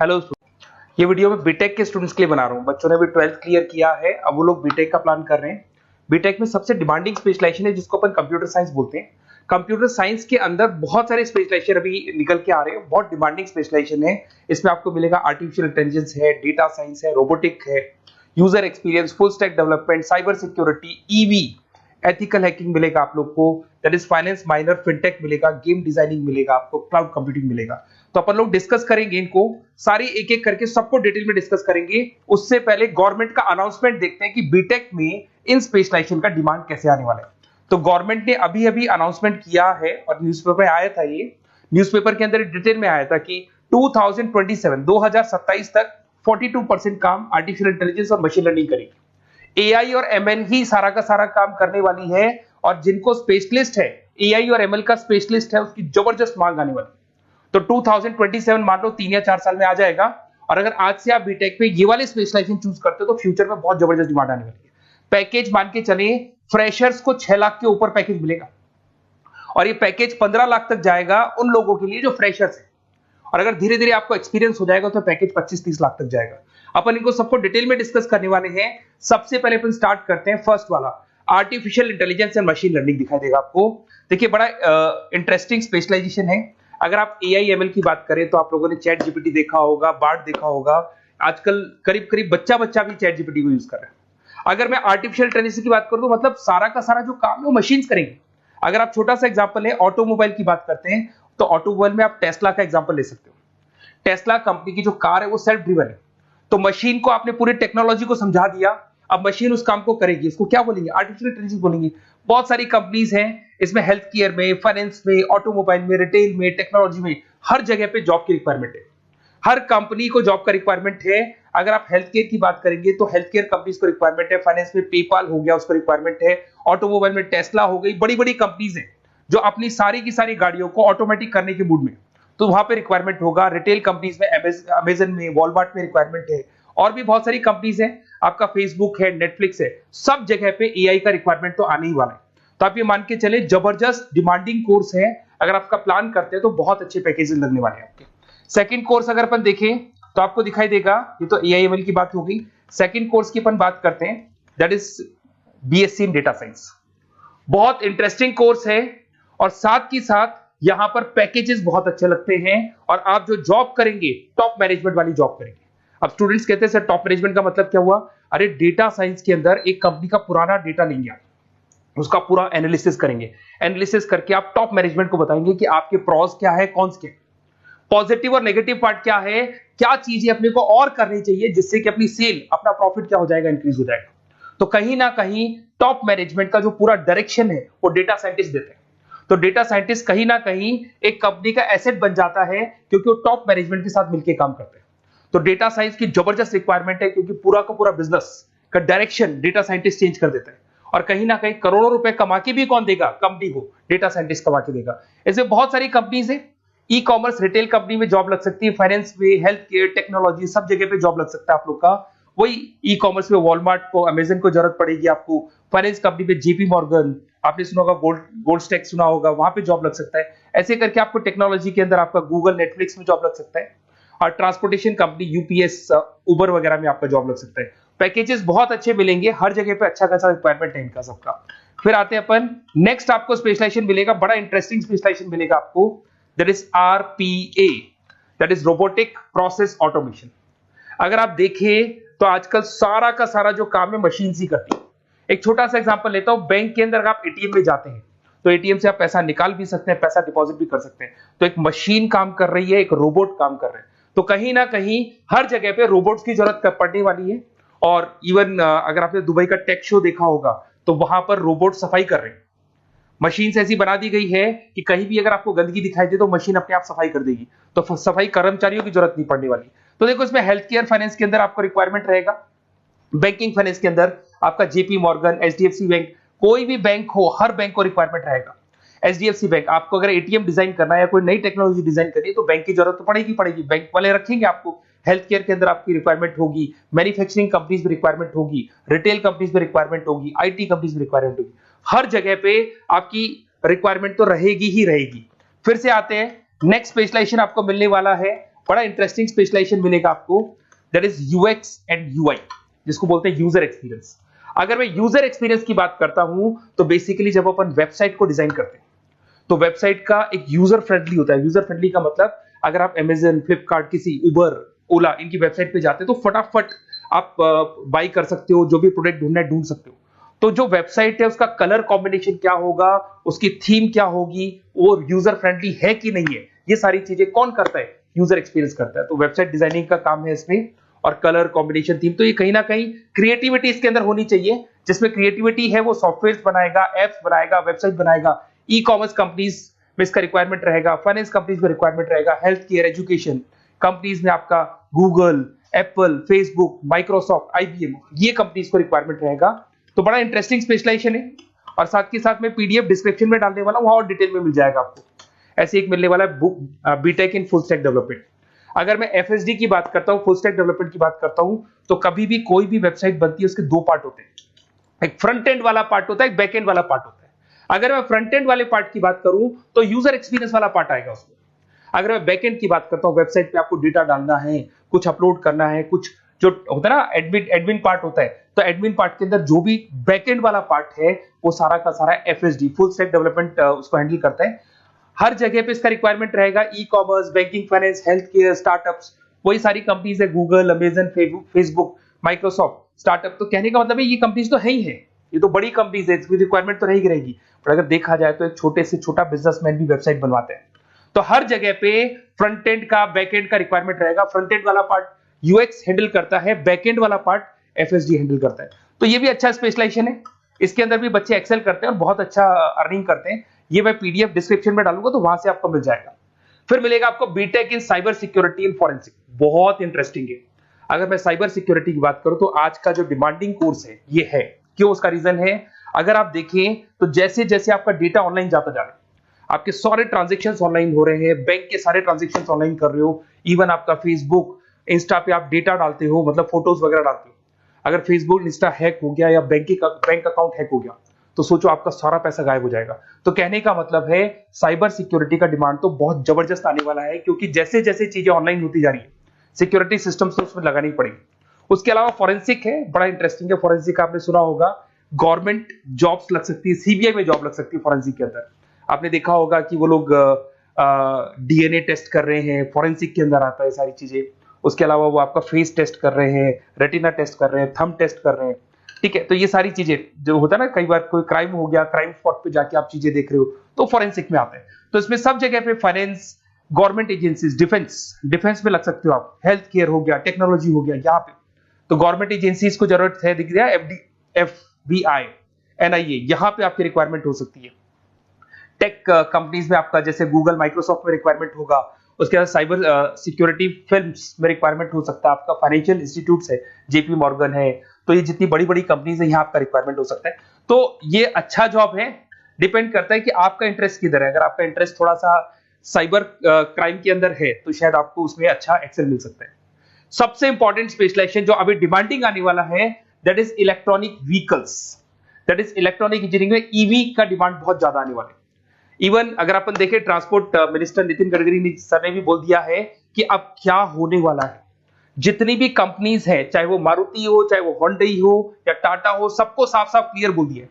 Hello. ये video मैं BTech के स्टूडेंट्स के लिए बना रहा हूँ। बच्चों ने अभी 12th क्लियर किया है, अब वो लोग बीटेक का प्लान कर रहे हैं। बीटेक में सबसे डिमांडिंग स्पेशलाइजेशन है जिसको अपन कंप्यूटर साइंस बोलते हैं। कंप्यूटर साइंस के अंदर बहुत सारे स्पेशलाइजेशन अभी निकल के आ रहे हैं, बहुत डिमांडिंग स्पेशलाइजेशन है। इसमें आपको मिलेगा आर्टिफिशियल इंटेलिजेंस है, डेटा साइंस है, रोबोटिक है, user experience, full stack development, cyber security, EV, ethical hacking मिलेगा आप लोग को, that is finance minor, fintech मिलेगा, गेम डिजाइनिंग मिलेगा आपको, क्लाउड कंप्यूटिंग मिलेगा। तो अपन लोग डिस्कस करेंगे इनको सारी एक एक करके, सबको डिटेल में डिस्कस करेंगे। उससे पहले गवर्नमेंट का अनाउंसमेंट देखते हैं कि बीटेक में इन स्पेशलाइजेशन का डिमांड कैसे आने वाला है। तो गवर्नमेंट ने अभी अभी अनाउंसमेंट किया है और न्यूज़पेपर में आया था, ये न्यूज़पेपर के अंदर डिटेल में आया था कि 2027 तक 42% काम आर्टिफिशियल इंटेलिजेंस और मशीन लर्निंग करेगी। एआई और एमएल ही सारा का सारा काम करने वाली है, और जिनको स्पेशलिस्ट है, एआई और एमएल का स्पेशलिस्ट है, उसकी जबरदस्त मांग आने वाली। तो 2027 मान लो 3 या 4 साल में आ जाएगा। और अगर आज से आप बीटेक पे ये वाले स्पेशलाइजेशन चूज करते हो तो फ्यूचर में बहुत जबरदस्त डिमांड आने वाली है। पैकेज मान के चले, फ्रेशर्स को 6 लाख के ऊपर पैकेज मिलेगा, और ये पैकेज 15 लाख तक जाएगा उन लोगों के लिए जो फ्रेशर्स है। और अगर धीरे धीरे आपको एक्सपीरियंस हो जाएगा तो पैकेज 25-30 लाख तक जाएगा। अपन इनको सबको डिटेल में डिस्कस करने वाले हैं। सबसे पहले अपन स्टार्ट करते हैं फर्स्ट वाला, artificial intelligence and machine learning दिखाई देगा आपको। देखिए बड़ा इंटरेस्टिंग स्पेशलाइजेशन है। अगर आप एआई एमएल की बात करें तो आप लोगों ने चैट जीपीटी देखा होगा, बार्ड देखा होगा। आजकल करीब करीब बच्चा भी चैट जीपीटी को यूज कर रहा है। अगर मैं आर्टिफिशियल इंटेलिजेंस की बात करूं तो मतलब सारा का सारा जो काम है वो मशीन्स करेंगे। अगर आप छोटा सा एग्जांपल है, ऑटोमोबाइल की बात करते हैं तो ऑटोमोबाइल में आप टेस्ला का एग्जांपल ले सकते हो। टेस्ला कंपनी की जो कार है वो सेल्फ ड्रिवन है। तो मशीन को आपने पूरी टेक्नोलॉजी को समझा दिया, अब मशीन उस काम को करेगी। इसको क्या बोलेंगे? आर्टिफिशियल इंटेलिजेंस बोलेंगे। बहुत सारी कंपनीज हैं इसमें, हेल्थ केयर में, फाइनेंस में, ऑटोमोबाइल में, रिटेल में, टेक्नोलॉजी में, हर जगह पे जॉब की रिक्वायरमेंट है। हर कंपनी को जॉब का रिक्वायरमेंट है। अगर आप हेल्थ केयर की बात करेंगे तो हेल्थ केयर कंपनीज को रिक्वायरमेंट है, फाइनेंस में पेपाल हो गया उसको रिक्वायरमेंट है, ऑटोमोबाइल में टेस्ला हो गई, बड़ी बड़ी कंपनीज हैं जो अपनी सारी की सारी गाड़ियों को ऑटोमेटिक करने के मूड में, तो वहां पे रिक्वायरमेंट होगा। रिटेल कंपनीज में अमेजन में, वॉलमार्ट में रिक्वायरमेंट है, और भी बहुत सारी कंपनीज हैं, आपका फेसबुक है, नेटफ्लिक्स है, सब जगह पे एआई का रिक्वायरमेंट तो आने ही वाला है। तो आप ये मान के चले जबरदस्त डिमांडिंग कोर्स है। अगर आपका प्लान करते हैं तो बहुत अच्छे पैकेजेस लगने वाले हैं आपके। सेकंड कोर्स अगर अपन देखें तो आपको दिखाई देगा, ये तो एआई एमएल की बात हो गई। सेकंड कोर्स की अपन बात करते हैं, that is BSc in data science. बहुत इंटरेस्टिंग कोर्स है, और साथ ही साथ यहां पर पैकेजेस बहुत अच्छे लगते हैं, और आप जो जॉब करेंगे टॉप मैनेजमेंट वाली जॉब करेंगे। अब स्टूडेंट्स कहते हैं सर टॉप मैनेजमेंट का मतलब क्या हुआ? अरे डेटा साइंस के अंदर एक कंपनी का पुराना डेटा लेंगे आप, उसका पूरा एनालिसिस करेंगे, एनालिसिस करके आप टॉप मैनेजमेंट को बताएंगे कि आपके प्रॉस क्या है, कॉन्स क्या है, पॉजिटिव और नेगेटिव पार्ट क्या है, क्या चीजें अपने को और करनी चाहिए जिससे कि अपनी सेल, अपना प्रॉफिट क्या हो जाएगा, इंक्रीज हो जाएगा। तो कहीं ना कहीं टॉप मैनेजमेंट का जो पूरा डायरेक्शन है वो डेटा साइंटिस्ट देते हैं। तो डेटा साइंटिस्ट कहीं ना कहीं एक कंपनी का एसेट बन जाता है, क्योंकि वो टॉप मैनेजमेंट के साथ मिलकर काम करते हैं। तो डेटा साइंस की जबरदस्त रिक्वायरमेंट है, क्योंकि पूरा का पूरा बिजनेस का डायरेक्शन डेटा साइंटिस्ट चेंज कर देता है। और कहीं ना कहीं करोड़ों रुपए कमा के भी कौन देगा? कंपनी को डेटा साइंटिस्ट कमा के देगा। ऐसे बहुत सारी कंपनीज है, ई कॉमर्स, रिटेल कंपनी में जॉब लग सकती है, फाइनेंस में, हेल्थ केयर, टेक्नोलॉजी, सब जगह पे जॉब लग सकता है आप लोग का। वही ई कॉमर्स में वॉलमार्ट को, अमेजन को जरूरत पड़ेगी आपको। फाइनेंस कंपनी में जेपी मॉर्गन, आपने सुना होगा, गोल्ड स्टैक सुना होगा, वहां पे जॉब लग सकता है। ऐसे करके आपको टेक्नोलॉजी के अंदर आपका गूगल, नेटफ्लिक्स में जॉब लग सकता है। और ट्रांसपोर्टेशन कंपनी यूपीएस, उबर वगैरह में आपका जॉब लग सकता है। पैकेजेस बहुत अच्छे मिलेंगे, हर जगह पे अच्छा खासा रिक्वायरमेंट है इनका सबका। फिर आते हैं अपन नेक्स्ट, आपको स्पेशलाइजेशन मिलेगा, बड़ा इंटरेस्टिंग स्पेशलाइजेशन मिलेगा आपको, that is RPA, that is robotic process automation. अगर आप देखें तो आजकल सारा का सारा जो काम है मशीन ही करती है। एक छोटा सा एग्जांपल लेता हूं, बैंक के अंदर आप एटीएम में जाते हैं तो एटीएम से आप पैसा निकाल भी सकते हैं, पैसा डिपॉजिट भी कर सकते हैं। तो एक मशीन काम कर रही है, एक रोबोट काम कर रहे हैं। तो कहीं ना कहीं हर जगह पे रोबोट्स की जरूरत पड़ने वाली है। और इवन अगर आपने दुबई का टेक शो देखा होगा तो वहां पर रोबोट सफाई कर रहे हैं। मशीन ऐसी बना दी गई है कि कहीं भी अगर आपको गंदगी दिखाई दे तो मशीन अपने आप सफाई कर देगी, तो सफाई कर्मचारियों की जरूरत नहीं पड़ने वाली। तो देखो इसमें हेल्थ केयर, फाइनेंस के अंदर आपको रिक्वायरमेंट रहेगा, बैंकिंग फाइनेंस के अंदर आपका जेपी मॉर्गन, एचडीएफसी बैंक, कोई भी बैंक हो, हर बैंक को रिक्वायरमेंट रहेगा। एचडीएफसी बैंक, आपको अगर एटीएम डिजाइन करना है या कोई नई टेक्नोलॉजी डिजाइन करनी है तो बैंक की जरूरत तो पड़ेगी, बैंक वाले रखेंगे आपको। हेल्थ केयर के अंदर आपकी रिक्वायरमेंट होगी, मैन्युफैक्चरिंग कंपनीज में रिक्वायरमेंट होगी, रिटेल कंपनीज में रिक्वायरमेंट होगी, आईटी कंपनीज में रिक्वायरमेंट होगी। हर जगह पे आपकी रिक्वायरमेंट तो रहेगी ही रहेगी। फिर से आते हैं, नेक्स्ट स्पेशलाइजेशन आपको मिलने वाला है बड़ा इंटरेस्टिंग स्पेशलाइजेशन मिलेगा आपको, that is UX and UI, जिसको बोलते हैं यूजर एक्सपीरियंस। अगर मैं यूजर एक्सपीरियंस की बात करता हूं तो बेसिकली जब अपन वेबसाइट को डिजाइन करते हैं तो वेबसाइट का एक यूजर फ्रेंडली होता है। यूजर फ्रेंडली का मतलब अगर आप अमेजन, फ्लिपकार्ट, किसी उबर, ओला इनकी वेबसाइट पे जाते हैं तो फटाफट आप बाई कर सकते हो, जो भी प्रोडक्ट ढूंढना है ढूंढ सकते हो। तो जो वेबसाइट है उसका कलर कॉम्बिनेशन क्या होगा, उसकी थीम क्या होगी, वो यूजर फ्रेंडली है कि नहीं है, ये सारी चीजें कौन करता है, यूजर एक्सपीरियंस करता है। तो वेबसाइट डिजाइनिंग का काम है इसमें, और कलर कॉम्बिनेशन, थीम। तो ये कहीं ना कहीं क्रिएटिविटी इसके अंदर होनी चाहिए। जिसमें क्रिएटिविटी है वो सॉफ्टवेयर बनाएगा, एप्स बनाएगा, वेबसाइट बनाएगा। ई कॉमर्स कंपनीज में इसका रिक्वायरमेंट रहेगा, फाइनेंस कंपनीज में रिक्वायरमेंट रहेगा, हेल्थ केयर, एजुकेशन कंपनीज में आपका Google, Apple, Facebook, Microsoft, IBM, ये कंपनीज को रिक्वायरमेंट रहेगा। तो बड़ा इंटरेस्टिंग स्पेशलाइजेशन है। और साथ के साथ में पीडीएफ डिस्क्रिप्शन में डाल देने वाला हूं, और डिटेल में मिल जाएगा आपको। ऐसे एक मिलने वाला है book, BTech in full stack development. अगर मैं एफएसडी की बात करता हूं, फुल स्टैक डेवलपमेंट की बात करता हूं, तो कभी भी कोई भी वेबसाइट बनती है उसके दो पार्ट होते हैं, एक फ्रंट एंड वाला पार्ट होता है, एक बैक एंड वाला पार्ट होता है। अगर मैं फ्रंट एंड वाले पार्ट की बात करूं तो यूजर एक्सपीरियंस वाला पार्ट आएगा उसमें। अगर मैं बैक एंड की बात करता हूं, वेबसाइट पे आपको डेटा डालना है, कुछ अपलोड करना है, कुछ जो होता है ना एडमिन पार्ट होता है, तो एडमिन पार्ट के अंदर जो भी बैक एंड वाला पार्ट है वो सारा का सारा एफएसडी, फुल स्टैक डेवलपमेंट, उसको हैंडल करता है। हर जगह पे इसका रिक्वायरमेंट रहेगा। E commerce, banking, finance, health care, startups, वही सारी कंपनीज है, Google, Amazon, Facebook, Microsoft, startup. तो कहने का मतलब है ये कंपनीज तो है ही है, ये तो बड़ी कंपनीज है, इसकी रिक्वायरमेंट तो रहेगी। पर अगर देखा जाए तो एक छोटे से छोटा बिजनेसमैन भी वेबसाइट बनवाते हैं। तो हर जगह पे फ्रंट एंड का, बैक एंड का रिक्वायरमेंट रहेगा। फ्रंट एंड वाला पार्ट यूएक्स हैंडल करता है, बैक एंड वाला पार्ट एफएसडी हैंडल करता है। तो ये भी अच्छा स्पेशलाइजेशन है। इसके अंदर भी बच्चे एक्सेल करते हैं और बहुत अच्छा अर्निंग करते हैं। ये मैं पीडीएफ डिस्क्रिप्शन में डालूंगा तो वहां से आपको मिल जाएगा। फिर मिलेगा आपको BTech in cyber security and forensic, बहुत इंटरेस्टिंग है। अगर मैं साइबर सिक्योरिटी की बात करूं तो आज का जो डिमांडिंग कोर्स है ये है। क्यों? उसका रीजन है, अगर आप देखें तो जैसे जैसे आपका डेटा ऑनलाइन जाता जा रहा है, आपके सारे ट्रांजेक्शन्स ऑनलाइन हो रहे हैं, बैंक के सारे ट्रांजेक्शन्स ऑनलाइन कर रहे हो, इवन आपका फेसबुक, इंस्टा पे आप डेटा डालते हो, मतलब फोटोज वगैरह डालते हो। अगर फेसबुक, इंस्टा हैक हो गया या बैंक अकाउंट हैक हो गया तो सोचो आपका सारा पैसा गायब हो जाएगा। तो कहने का मतलब है साइबर सिक्योरिटी का डिमांड तो बहुत जबरदस्त आने वाला है, क्योंकि जैसे जैसे चीजें ऑनलाइन होती जा रही है सिक्योरिटी सिस्टम्स तो उसमें लगानी पड़ेगी। उसके अलावा फॉरेंसिक है, बड़ा इंटरेस्टिंग है। फॉरेंसिक आपने सुना होगा, गवर्नमेंट जॉब्स लग सकती है, सीबीआई में जॉब लग सकती है फॉरेंसिक के अंदर। आपने देखा होगा कि वो लोग डीएनए टेस्ट कर रहे हैं, फॉरेंसिक के अंदर आता है सारी चीजें। उसके अलावा वो आपका फेस टेस्ट कर रहे हैं, रेटिना टेस्ट कर रहे हैं, थंब टेस्ट कर रहे हैं। ठीक है, तो ये सारी चीजें जो होता है ना, कई बार कोई क्राइम हो गया, क्राइम स्पॉट पे जाके आप चीजें देख रहे हो तो फॉरेंसिक में आते हैं। तो इसमें सब जगह पे फाइनेंस, गवर्नमेंट एजेंसीज, डिफेंस में लग सकते हो आप, हेल्थ केयर हो गया, टेक्नोलॉजी हो गया, यहाँ पे तो गवर्नमेंट एजेंसीज को जरूरत है, दिख रहा है, एफबीआई, एनआईए, यहाँ पे आपकी रिक्वायरमेंट हो सकती है। टेक कंपनीज में आपका जैसे गूगल, माइक्रोसॉफ्ट में रिक्वायरमेंट होगा। उसके बाद साइबर सिक्योरिटी फिल्म्स में रिक्वायरमेंट हो सकता है आपका, फाइनेंशियल इंस्टीट्यूट्स है, जेपी मॉर्गन है, तो ये जितनी बड़ी बड़ी कंपनीज है यहाँ आपका रिक्वायरमेंट हो सकता है। तो ये अच्छा जॉब है, डिपेंड करता है कि आपका इंटरेस्ट किधर है। अगर आपका इंटरेस्ट थोड़ा सा साइबर क्राइम के अंदर है तो शायद आपको उसमें अच्छा एक्सेल मिल सकता है। सबसे इंपॉर्टेंट स्पेशलाइजेशन जो अभी डिमांडिंग आने वाला है, that is electronic vehicles, that is electronic engineering में ईवी का डिमांड बहुत ज्यादा आने वाला है। इवन अगर अपन देखें, transport minister Nitin Gadkari sir ने भी बोल दिया है कि अब क्या होने वाला है, जितनी भी कंपनीज है, चाहे वो मारुति हो, चाहे वो होंडई हो या टाटा हो, सबको साफ साफ क्लियर बोल दिया,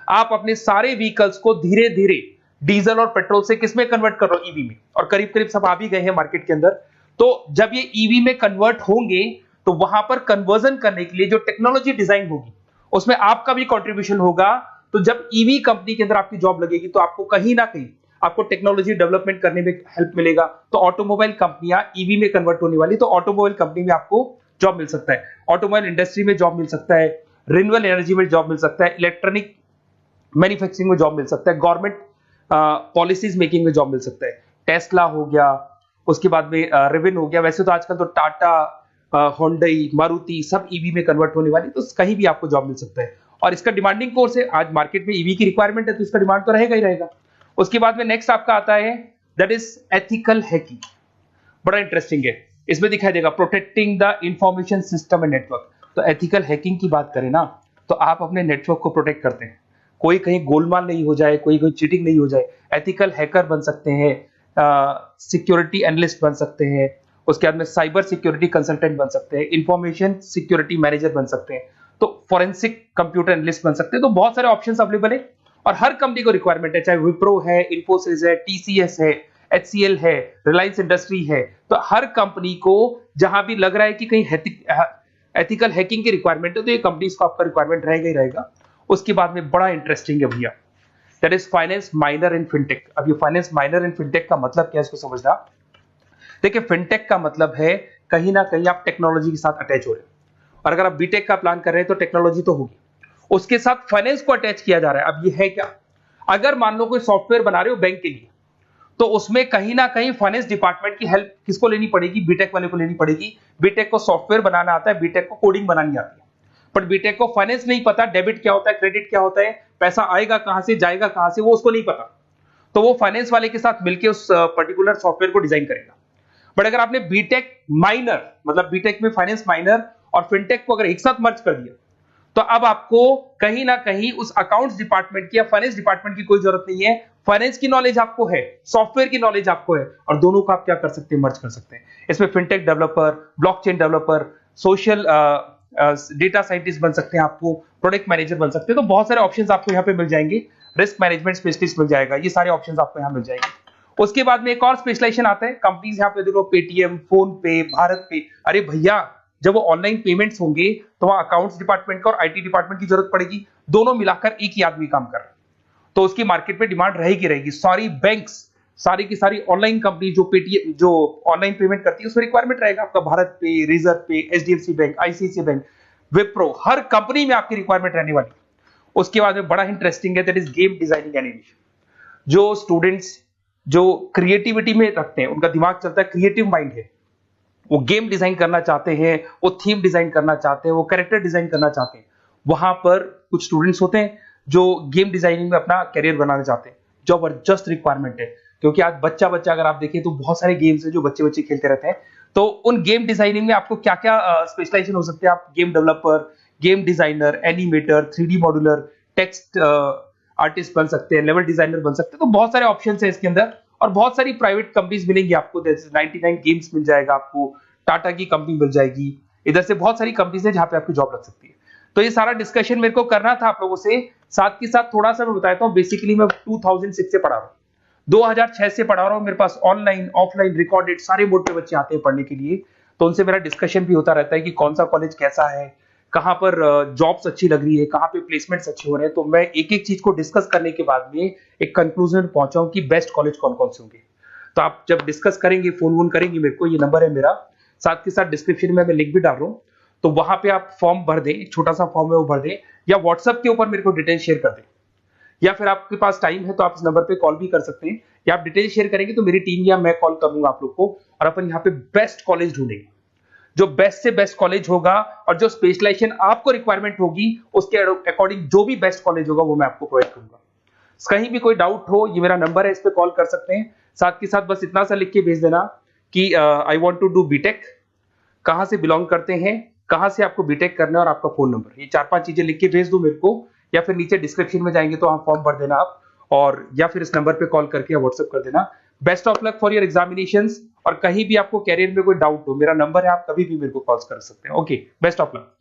आप अपने सारे व्हीकल्स को धीरे धीरे डीजल और पेट्रोल से किसमें कन्वर्ट कर रहे हो, ईवी में। और करीब करीब सब आ भी गए हैं मार्केट के अंदर। तो जब ये ईवी में कन्वर्ट होंगे तो वहां पर कन्वर्जन करने के लिए जो टेक्नोलॉजी डिजाइन होगी उसमें आपका भी कंट्रीब्यूशन होगा। तो जब ईवी कंपनी के अंदर आपकी जॉब लगेगी तो आपको कहीं ना कहीं आपको टेक्नोलॉजी डेवलपमेंट करने में हेल्प मिलेगा। तो ऑटोमोबाइल कंपनियां ईवी में कन्वर्ट होने वाली, तो ऑटोमोबाइल कंपनी में आपको जॉब मिल सकता है, ऑटोमोबाइल इंडस्ट्री में जॉब मिल सकता है, रिन्यूएबल एनर्जी में जॉब मिल सकता है, इलेक्ट्रॉनिक मैन्युफैक्चरिंग में जॉब मिल सकता है, गवर्नमेंट पॉलिसीज मेकिंग में जॉब मिल सकता है, टेस्ला हो गया, उसके बाद में रिविन हो गया। वैसे तो आजकल तो टाटा, होंडई, मारुति सब ईवी में कन्वर्ट होने वाली, तो कहीं भी आपको जॉब मिल सकता है। और इसका डिमांडिंग कोर्स है, आज मार्केट में ईवी की रिक्वायरमेंट है तो इसका डिमांड तो रहेगा ही रहेगा। उसके बाद में नेक्स्ट आपका आता है, दैट इज एथिकल हैकिंग, बड़ा इंटरेस्टिंग है। इसमें दिखाई देगा protecting the information system and network. तो एथिकल हैकिंग की बात करें ना, तो आप अपने नेटवर्क को प्रोटेक्ट करते हैं, कोई कहीं गोलमाल नहीं हो जाए, कोई चीटिंग नहीं हो जाए। एथिकल हैकर बन सकते हैं, सिक्योरिटी एनालिस्ट बन सकते हैं, उसके बाद में साइबर सिक्योरिटी कंसल्टेंट बन सकते हैं, इंफॉर्मेशन सिक्योरिटी मैनेजर बन सकते हैं, तो फॉरेंसिक कंप्यूटर एनालिस्ट बन सकते हैं। तो बहुत सारे ऑप्शंस अवेलेबल है और हर कंपनी को रिक्वायरमेंट है, चाहे विप्रो है, इन्फोसिस है, टीसीएस है, एचसीएल है, रिलायंस इंडस्ट्री है। तो हर कंपनी को जहां भी लग रहा है कि कहीं एथिकल हैकिंग की रिक्वायरमेंट है तो ये कंपनीज को आपका रिक्वायरमेंट रहेगा ही रहेगा। उसके बाद में बड़ा इंटरेस्टिंग है भैया, that is finance minor in fintech. अब ये फाइनेंस माइनर इन फिनटेक का मतलब क्या है इसको समझना। देखिए फिनटेक का मतलब है कहीं ना कहीं आप टेक्नोलॉजी के साथ अटैच हो रहे हो, और अगर आप बीटेक का प्लान कर रहे हैं तो टेक्नोलॉजी तो होगी, उसके साथ फाइनेंस को अटैच किया जा रहा है। अब ये है क्या, अगर मान लो कोई सॉफ्टवेयर बना रहे हो बैंक के लिए, तो उसमें कहीं ना कहीं फाइनेंस डिपार्टमेंट की हेल्प किसको लेनी पड़ेगी, बीटेक वाले को लेनी पड़ेगी। बीटेक को सॉफ्टवेयर बनाना आता है, बीटेक को कोडिंग बनानी आती है, बट बीटेक को फाइनेंस नहीं पता, डेबिट क्या होता है, क्रेडिट क्या होता है, पैसा आएगा कहां से जाएगा कहां से, वो उसको नहीं पता। तो वो फाइनेंस वाले के साथ मिलकर उस पर्टिकुलर सॉफ्टवेयर को डिजाइन करेगा। बट अगर आपने बीटेक माइनर मतलब बीटेक में फाइनेंस माइनर और फिनटेक को अगर एक साथ मर्ज कर दिया, तो अब आपको कहीं ना कहीं उस अकाउंट्स डिपार्टमेंट की या फाइनेंस डिपार्टमेंट की कोई जरूरत नहीं है। फाइनेंस की नॉलेज आपको है, सॉफ्टवेयर की नॉलेज आपको है, और दोनों को आप क्या कर सकते हैं, मर्ज कर सकते हैं। इसमें fintech developer, blockchain developer, social data scientist बन सकते हैं, आपको प्रोडक्ट मैनेजर बन सकते हैं। तो बहुत सारे ऑप्शंस आपको यहाँ पे मिल जाएंगे, रिस्क मैनेजमेंट स्पेशलिस्ट मिल जाएगा, ये सारे ऑप्शंस आपको यहाँ मिल जाएंगे। उसके बाद में एक और स्पेशलाइजेशन आता है, कंपनीज यहाँ पे देखो पेटीएम, फोन पे, भारत पे। अरे भैया जब वो ऑनलाइन पेमेंट्स होंगे तो वहां अकाउंट्स डिपार्टमेंट का और आईटी डिपार्टमेंट की जरूरत पड़ेगी, दोनों मिलाकर एक ही आदमी काम कर रहा है, तो उसकी मार्केट में डिमांड रहेगी रहेगी। सारी बैंक्स, सारी की सारी ऑनलाइन कंपनी जो पेटीएम जो ऑनलाइन पेमेंट करती है उसमें रिक्वायरमेंट रहेगा आपका, भारत पे, Razorpay, HDFC bank, ICICI bank, Wipro, हर कंपनी में आपकी रिक्वायरमेंट रहने वाली। उसके बाद में बड़ा इंटरेस्टिंग है, that is game designing animation. जो स्टूडेंट्स जो क्रिएटिविटी में रखते हैं, उनका दिमाग चलता है, क्रिएटिव माइंड है, वो गेम डिजाइन करना चाहते हैं, वो थीम डिजाइन करना चाहते हैं, वो कैरेक्टर डिजाइन करना चाहते हैं, वहां पर कुछ स्टूडेंट्स होते हैं जो गेम डिजाइनिंग में अपना करियर बनाना चाहते हैं। जबरदस्त रिक्वायरमेंट है, क्योंकि आज बच्चा बच्चा अगर आप देखें तो बहुत सारे गेम्स हैं जो बच्चे बच्चे खेलते रहते हैं। तो उन गेम डिजाइनिंग में आपको क्या क्या स्पेशलाइजेशन हो सकते हैं, आप game developer, game designer, animator, 3D modular, text artist बन सकते हैं, लेवल डिजाइनर बन सकते हैं। तो बहुत सारे ऑप्शन है इसके अंदर, और बहुत सारी प्राइवेट कंपनीज मिलेंगी आपको, जैसे 99 गेम्स मिल जाएगा आपको, टाटा की कंपनी मिल जाएगी, इधर से बहुत सारी कंपनीज है जहां पे आपकी जॉब लग सकती है। तो ये सारा डिस्कशन मेरे को करना था आप लोगों से, साथ के साथ थोड़ा सा मैं बताता हूँ। बेसिकली मैं 2006 से पढ़ा रहा हूँ, 2006 से पढ़ा रहा हूँ, मेरे पास ऑनलाइन ऑफलाइन रिकॉर्डेड सारे बोर्ड पे बच्चे आते हैं पढ़ने के लिए, तो उनसे मेरा डिस्कशन भी होता रहता है कि कौन सा कॉलेज कैसा है, कहाँ पर जॉब्स अच्छी लग रही है, कहाँ पे प्लेसमेंट्स अच्छे हो रहे हैं। तो मैं एक एक चीज को डिस्कस करने के बाद में एक कंक्लूजन पहुंचा हूँ कि बेस्ट कॉलेज कौन कौन से होंगे। तो आप जब डिस्कस करेंगे, फोन वोन करेंगे मेरे को, ये नंबर है मेरा, साथ के साथ डिस्क्रिप्शन में मैं लिंक भी डाल रहा हूँ, तो वहां पे आप फॉर्म भर दें, एक छोटा सा फॉर्म है वो भर दें, या व्हाट्सएप के ऊपर मेरे को डिटेल शेयर कर दें, या फिर आपके पास टाइम है तो आप इस नंबर पे कॉल भी कर सकते हैं, या आप डिटेल शेयर करेंगे तो मेरी टीम या मैं कॉल करूंगा आप लोग को, और अपन यहाँ पे बेस्ट कॉलेज ढूंढेंगे, जो बेस्ट से बेस्ट कॉलेज होगा, और जो स्पेशलाइजेशन आपको रिक्वायरमेंट होगी उसके अकॉर्डिंग जो भी बेस्ट कॉलेज होगा वो मैं आपको प्रोवाइड करूंगा। कहीं भी कोई डाउट हो, ये मेरा नंबर है, इस पे कॉल कर सकते हैं। साथ के साथ बस इतना सा लिख के भेज देना कि I want to do BTech, कहां से बिलोंग करते हैं, कहां से आपको बीटेक करना है, और आपका फोन नंबर, ये 4-5 चीजें लिख के भेज दो मेरे को, या फिर नीचे डिस्क्रिप्शन में जाएंगे तो वहां फॉर्म भर देना आप, और या फिर इस नंबर पे कॉल करके या व्हाट्सएप कर देना। Best of luck for your examinations, और कहीं भी आपको कैरियर में कोई डाउट हो, मेरा नंबर है, आप कभी भी मेरे को कॉल कर सकते हैं। Okay, best of luck.